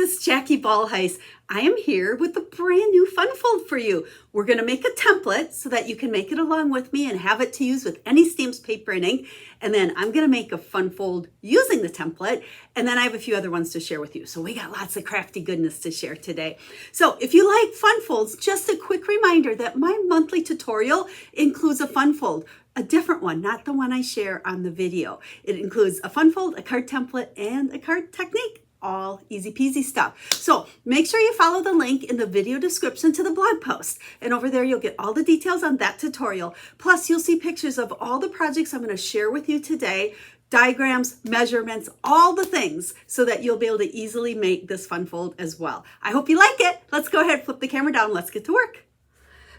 it's Jackie Ballheis. I am here with a brand new fun fold for you. We're going to make a template so that you can make it along with me and have it to use with any stamps, paper, and ink. And then I'm going to make a fun fold using the template. And then I have a few other ones to share with you. So we got lots of crafty goodness to share today. So if you like fun folds, just a quick reminder that my monthly tutorial includes a fun fold. A different one, not the one I share on the video. It includes a fun fold, a card template, and a card technique. All easy peasy stuff. So make sure you follow the link in the video description to the blog post. And over there, you'll get all the details on that tutorial. Plus, you'll see pictures of all the projects I'm going to share with you today, diagrams, measurements, all the things, so that you'll be able to easily make this fun fold as well. I hope you like it. Let's go ahead, flip the camera down. Let's get to work.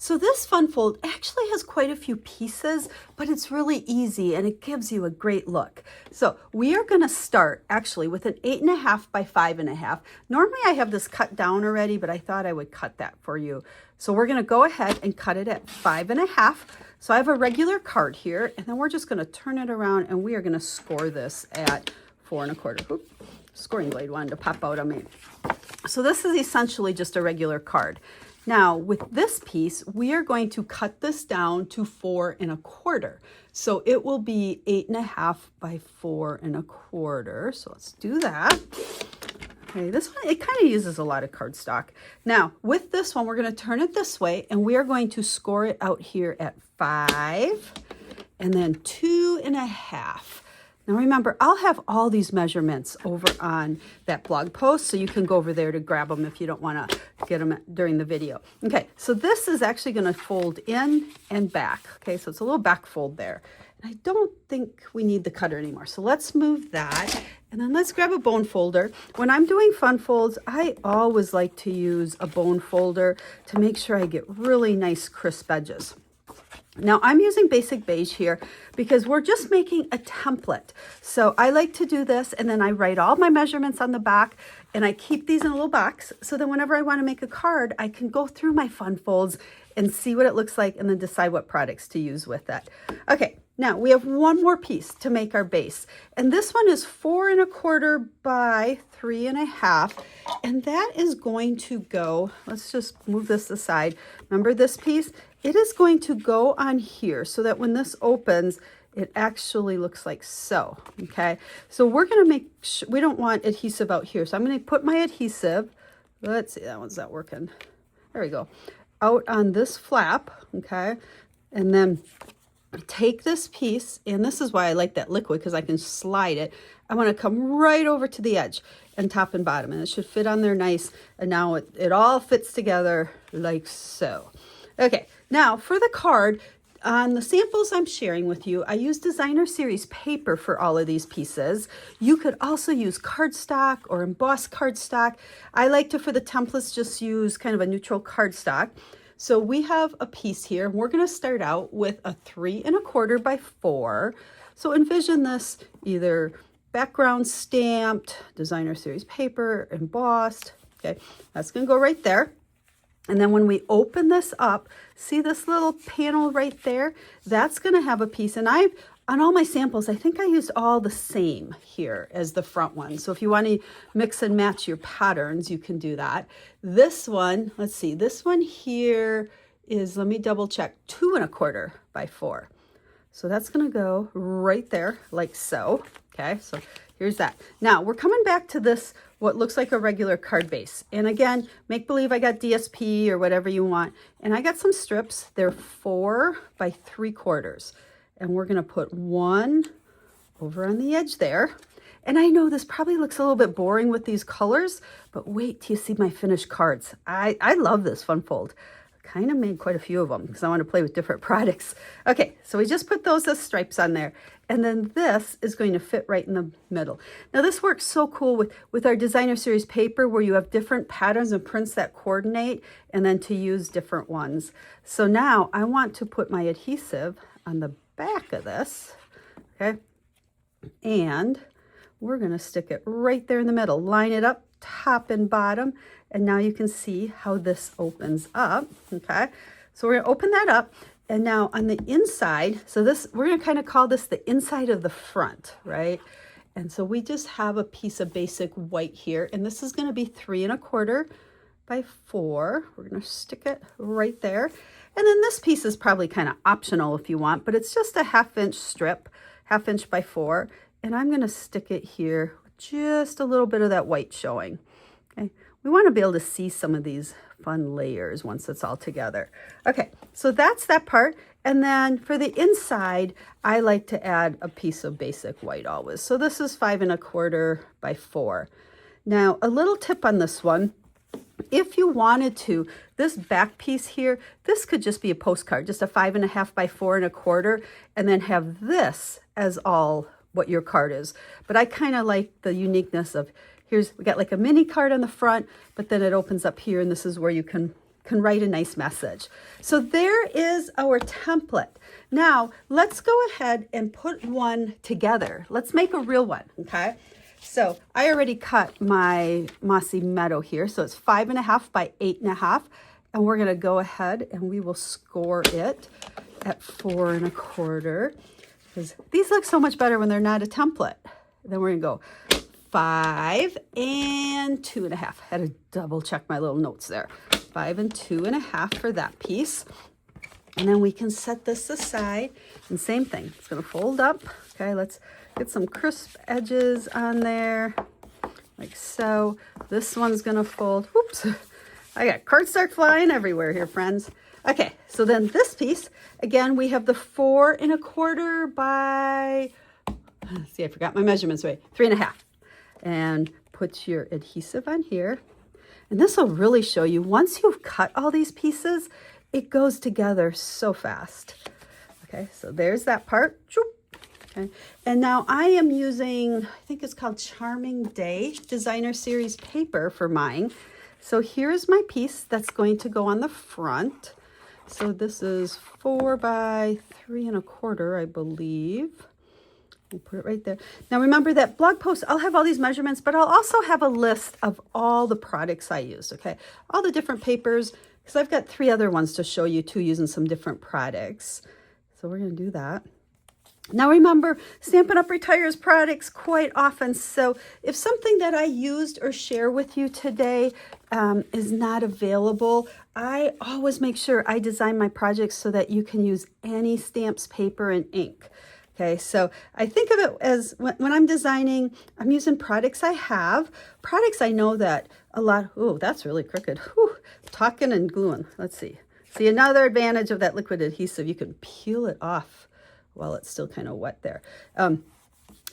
So this fun fold actually has quite a few pieces, but it's really easy and it gives you a great look. So we are going to start actually with an 8.5 by 5.5. Normally I have this cut down already, but I thought I would cut that for you. So we're going to go ahead and cut it at 5.5. So I have a regular card here, and then we're just going to turn it around and we are going to score this at 4.25. Oop, scoring blade wanted to pop out on me. So this is essentially just a regular card. Now, with this piece, we are going to cut this down to 4.25. So it will be 8.5 by 4.25. So let's do that. Okay, this one, it kind of uses a lot of cardstock. Now, with this one, we're going to turn it this way, and we are going to score it out here at 5 and then 2.5. Now remember, I'll have all these measurements over on that blog post, so you can go over there to grab them if you don't want to get them during the video. Okay, so this is actually going to fold in and back. Okay, so it's a little back fold there. And I don't think we need the cutter anymore. So let's move that, and then let's grab a bone folder. When I'm doing fun folds, I always like to use a bone folder to make sure I get really nice crisp edges. Now I'm using basic beige here because we're just making a template. So I like to do this, and then I write all my measurements on the back, and I keep these in a little box so that whenever I want to make a card, I can go through my fun folds and see what it looks like and then decide what products to use with that. Okay, now we have one more piece to make our base, and this one is 4.25 by 3.5, and that is going to go, let's just move this aside. Remember this piece? It is going to go on here so that when this opens, it actually looks like so, okay? So we're gonna make sure, we don't want adhesive out here. So I'm gonna put my adhesive, let's see, that one's not working. There we go. Out on this flap, okay? And then take this piece, and this is why I like that liquid, because I can slide it. I wanna come right over to the edge and top and bottom, and it should fit on there nice. And now it all fits together like so. Okay, now for the card, on the samples I'm sharing with you, I use designer series paper for all of these pieces. You could also use cardstock or embossed cardstock. I like to, for the templates, just use kind of a neutral cardstock. So we have a piece here. We're going to start out with a 3.25 by 4. So envision this either background stamped, designer series paper, embossed. Okay, that's going to go right there. And then when we open this up, see this little panel right there? That's going to have a piece. And on all my samples, I think I used all the same here as the front one. So if you want to mix and match your patterns, you can do that. This one, let's see, this one here is, let me double check, 2.25 by 4. So that's going to go right there like so. Okay, so here's that. Now we're coming back to this, what looks like a regular card base. And again, make believe I got DSP or whatever you want. And I got some strips. They're 4 by 3/4. And we're going to put one over on the edge there. And I know this probably looks a little bit boring with these colors, but wait till you see my finished cards. I love this fun fold. Kind of made quite a few of them because I want to play with different products. Okay, so we just put those as stripes on there. And then this is going to fit right in the middle. Now this works so cool with our designer series paper where you have different patterns and prints that coordinate, and then to use different ones. So now I want to put my adhesive on the back of this, okay? And we're going to stick it right there in the middle. Line it up, top and bottom. And now you can see how this opens up, okay? So we're going to open that up. And now on the inside, so this, we're going to kind of call this the inside of the front, right? And so we just have a piece of basic white here, and this is going to be 3 1/4 by 4. We're going to stick it right there. And then this piece is probably kind of optional if you want, but it's just a 1/2 inch strip, 1/2 inch by 4. And I'm going to stick it here with just a little bit of that white showing. Okay, we want to be able to see some of these fun layers once it's all together. Okay, so that's that part. And then for the inside, I like to add a piece of basic white always. So this is 5 1/4 by 4. Now, a little tip on this one. If you wanted to, this back piece here, this could just be a postcard, just a 5 1/2 by 4 1/4, and then have this as all what your card is. But I kind of like the uniqueness of, we got like a mini card on the front, but then it opens up here, and this is where you can write a nice message. So there is our template. Now, let's go ahead and put one together. Let's make a real one, okay? So I already cut my mossy meadow here. So it's 5 1/2 by 8 1/2. And we're going to go ahead and we will score it at 4 1/4. Because these look so much better when they're not a template. Then we're going to go 5 and 2 1/2. Had to double check my little notes there. 5 and 2 1/2 for that piece. And then we can set this aside. And same thing. It's going to fold up. Okay, let's get some crisp edges on there, like so. This one's gonna fold. Oops, I got cardstock flying everywhere here, friends. Okay, so then this piece, again, we have the 4 1/4 by, see, I forgot my measurements, right? 3 1/2. And put your adhesive on here. And this will really show you, once you've cut all these pieces, it goes together so fast. Okay, so there's that part. Okay, and now I am using, I think it's called Charming Day Designer Series paper for mine. So here's my piece that's going to go on the front. So this is 4 by 3 1/4, I believe. We'll put it right there. Now remember that blog post, I'll have all these measurements, but I'll also have a list of all the products I use, okay? All the different papers, because I've got 3 other ones to show you too, using some different products. So we're gonna do that. Now remember, Stampin' Up! Retires products quite often, so if something that I used or share with you today is not available, I always make sure I design my projects so that you can use any stamps, paper, and ink. Okay, so I think of it as when I'm designing, I'm using products I have, products I know that a lot, oh, that's really crooked. Whew, talking and gluing. Let's see. See, another advantage of that liquid adhesive, you can peel it off while it's still kind of wet there.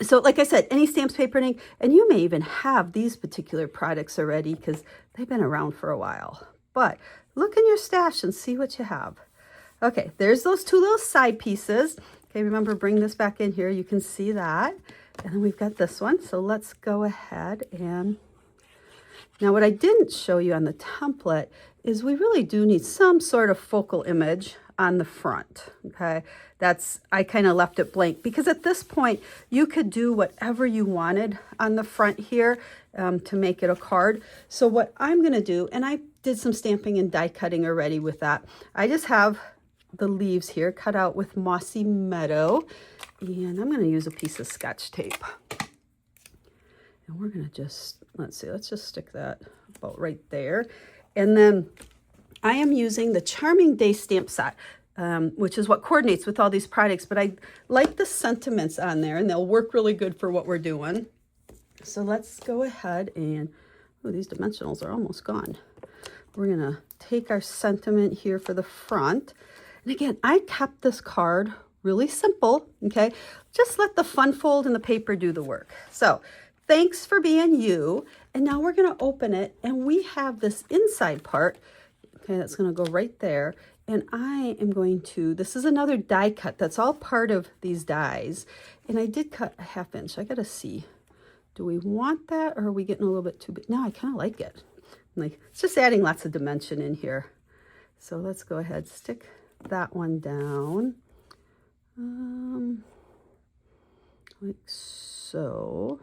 So like I said, any stamps, paper, and ink, and you may even have these particular products already because they've been around for a while. But look in your stash and see what you have. Okay, there's those 2 little side pieces. Okay, remember, bring this back in here. You can see that. And then we've got this one. So let's go ahead and... Now what I didn't show you on the template is we really do need some sort of focal image on the front, okay? I kind of left it blank because at this point you could do whatever you wanted on the front here to make it a card. So what I'm gonna do, and I did some stamping and die cutting already with that, I just have the leaves here cut out with Mossy Meadow, and I'm gonna use a piece of Scotch tape. And we're gonna just, let's just stick that about right there. And then I am using the Charming Day stamp set, which is what coordinates with all these products, but I like the sentiments on there and they'll work really good for what we're doing. So let's go ahead and, oh, these dimensionals are almost gone. We're gonna take our sentiment here for the front. And again, I kept this card really simple, okay? Just let the fun fold and the paper do the work. So thanks for being you. And now we're gonna open it and we have this inside part, okay, that's gonna go right there. And I am going to, this is another die cut. That's all part of these dies. And I did cut a 1/2 inch. I gotta see, do we want that or are we getting a little bit too big? No, I kind of like it. Like, it's just adding lots of dimension in here. So let's go ahead, stick that one down. Like so.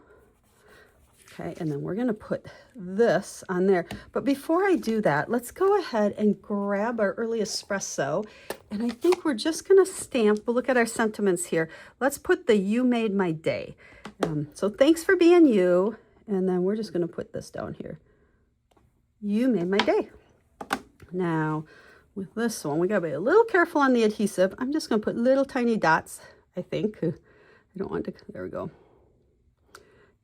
Okay, and then we're gonna put this on there. But before I do that, let's go ahead and grab our early espresso. And I think we're just gonna stamp, we'll look at our sentiments here. Let's put the "You made my day." So thanks for being you. And then we're just gonna put this down here. You made my day. Now, with this one, we gotta be a little careful on the adhesive. I'm just gonna put little tiny dots, I think. I don't want to, there we go.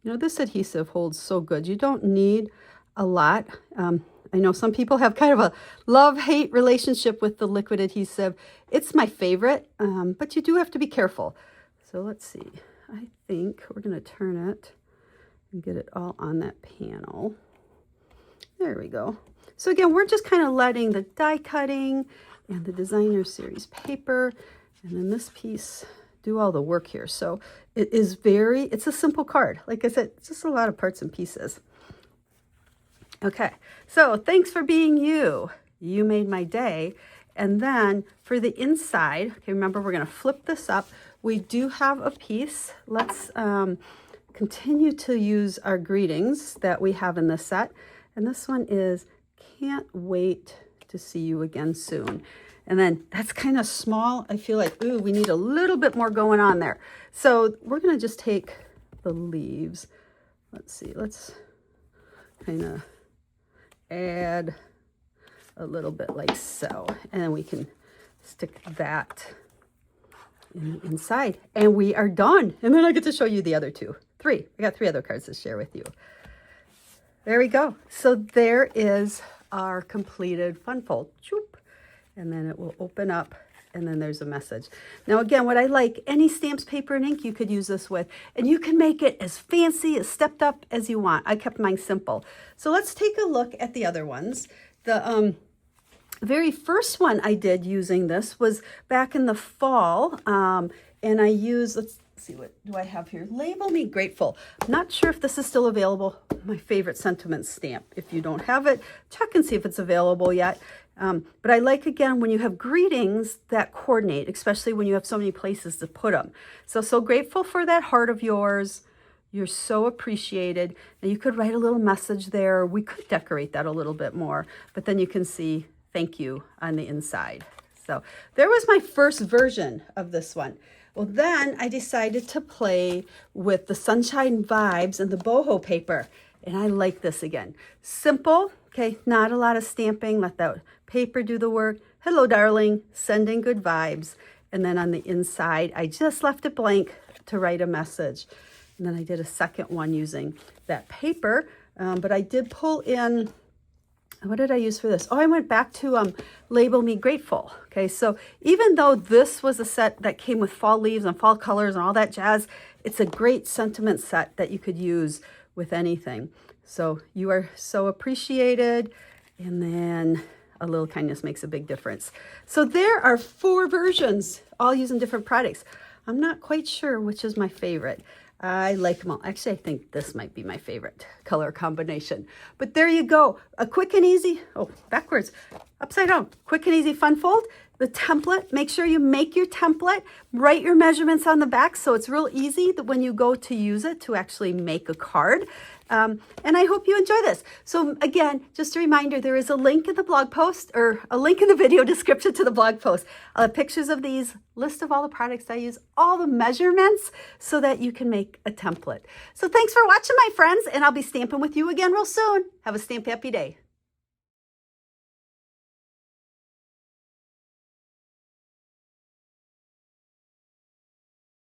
You know, this adhesive holds so good. You don't need a lot. I know some people have kind of a love-hate relationship with the liquid adhesive. It's my favorite, but you do have to be careful. So let's see. I think we're going to turn it and get it all on that panel. There we go. So again, we're just kind of letting the die cutting and the designer series paper and then this piece do all the work here. So it's a simple card. Like I said, it's just a lot of parts and pieces. Okay, so thanks for being you. You made my day. And then for the inside, okay, remember we're gonna flip this up. We do have a piece. Let's continue to use our greetings that we have in this set. And this one is, can't wait to see you again soon. And then that's kind of small. I feel like, ooh, we need a little bit more going on there. So we're gonna just take the leaves. Let's see, let's kind of add a little bit like so. And then we can stick that in the inside. And we are done. And then I get to show you the other three. I got 3 other cards to share with you. There we go. So there is our completed fun fold. Choop. And then it will open up and then there's a message. Now again, what I like, any stamps, paper, and ink you could use this with, and you can make it as fancy, as stepped up as you want. I kept mine simple. So let's take a look at the other ones. The very first one I did using this was back in the fall, and I used, let's see, what do I have here? Label Me Grateful. I'm not sure if this is still available. My favorite sentiment stamp. If you don't have it, check and see if it's available yet. But I like, again, when you have greetings that coordinate, especially when you have so many places to put them. So grateful for that heart of yours. You're so appreciated. Now you could write a little message there. We could decorate that a little bit more, but then you can see thank you on the inside. So there was my first version of this one. Well, then I decided to play with the Sunshine Vibes and the boho paper. And I like this again. Simple, okay, not a lot of stamping. Let that paper do the work. Hello, darling, sending good vibes. And then on the inside, I just left it blank to write a message. And then I did a second one using that paper. But I did pull in, what did I use for this? Oh, I went back to Label Me Grateful. Okay, so even though this was a set that came with fall leaves and fall colors and all that jazz, it's a great sentiment set that you could use with anything. So you are so appreciated, and then a little kindness makes a big difference. So there are 4 versions, all using different products. I'm not quite sure which is my favorite. I like them all. Actually, I think this might be my favorite color combination. But there you go. A quick and easy, oh, backwards, upside down, quick and easy fun fold. The template, make sure you make your template, write your measurements on the back so it's real easy that when you go to use it to actually make a card. And I hope you enjoy this. So again, just a reminder, there is a link in the blog post, or a link in the video description to the blog post. Pictures of these, list of all the products I use, all the measurements so that you can make a template. So thanks for watching, my friends, and I'll be stamping with you again real soon. Have a stamp happy day.